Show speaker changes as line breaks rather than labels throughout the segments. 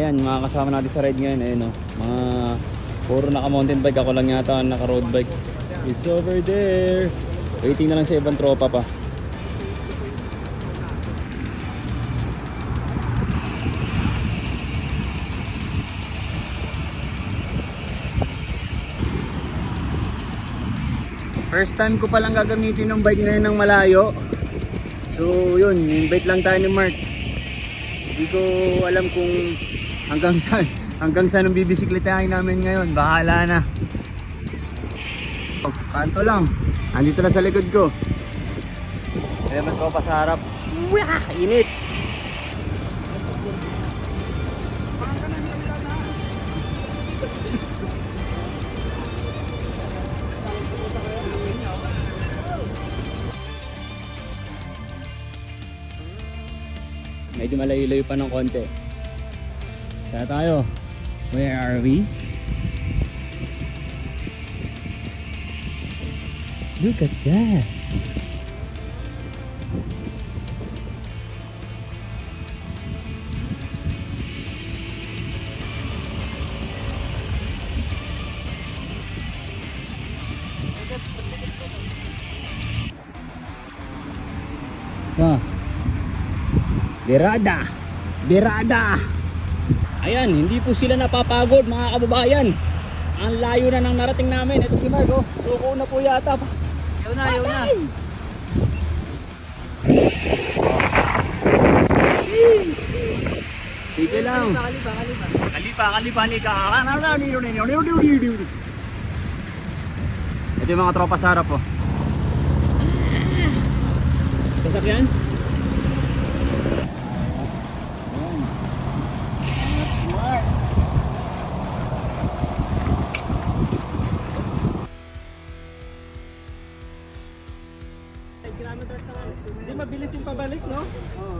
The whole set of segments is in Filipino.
Ayan, mga kasama natin sa ride ngayon. Ayun, oh. Mga puro naka mountain bike. Ako lang yata naka road bike. It's over there. Waiting na lang sa ibang tropa pa. First time ko palang gagamitin ng bike ngayon ng malayo. So yun, invite lang tayo ni Mark. Hindi ko alam kung hanggang saan ang bibisikletahin namin ngayon. Bahala na. Kanto lang. Andito na sa likod ko. Kaya man ko pa sa harap. Wah! Init! Medyo malayo-layo pa ng konti. Saan tayo? Where are we? Look at that! Berada! Berada! Ayan, hindi po sila napapagod mga kababayan. Ang layo na nang narating namin. Ito si Mark, oh. Suko na po yata. Ayaw na, ayaw na. Sige lang. Kalipa. Ito yung mga tropa sa harap, oh. Sasakyan?
Hindi mabilis yung pabalik, no?
Oo.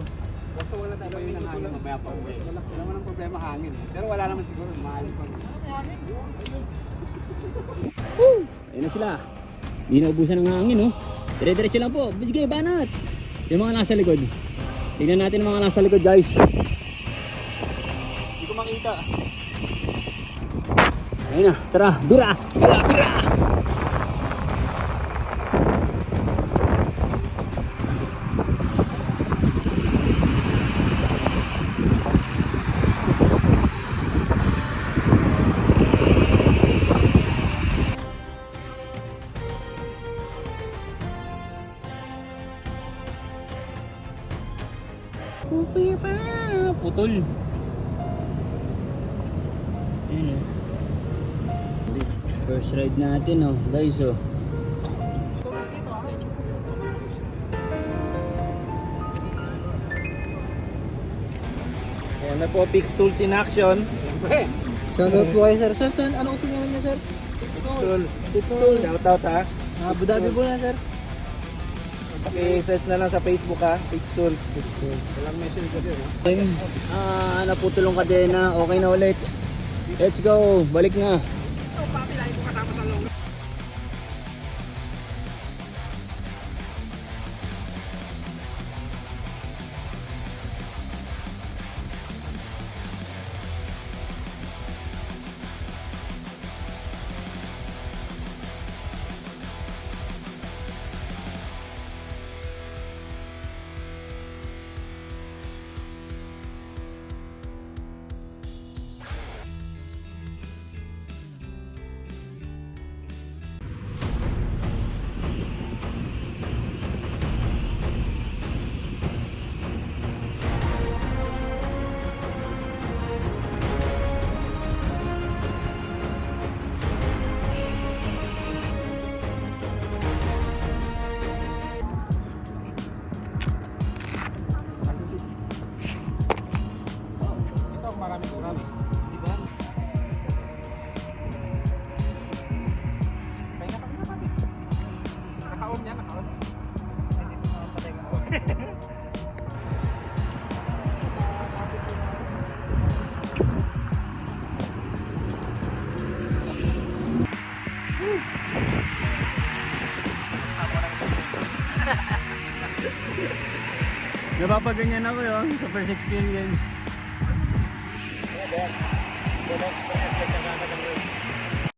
Basta wala tayo yun ng hangin, mabaya pa uwi. Wala naman ang problema hangin. Pero wala naman siguro, mahal pa.
Ayun na sila. Hindi naubusan ng hangin, oh. Dire-diretso lang po. Sige, banat. Yung mga nasa likod. Tingnan natin yung mga nasa likod, guys. Hindi ko makita. Ayun na, tara. Bira! Bira! Putol. Ayan, oh. First ride natin, oh, guys, oh.
Ayan na po, Pix Tools in action.
Siyempre.
Shoutout po kayo, sir. Sir, ano gusto niyo niya, sir?
Pix Tools.
Pix Tools.
Shout out, ha.
Abu Dhabi po na, sir.
Paki-search na lang sa Facebook, ha. Pix Tools.
Walang messenger yun, ha?
Naputulong kadena. Okay na ulit. Let's go. Balik na. Napapaganyan ako yun sa first experience.
Next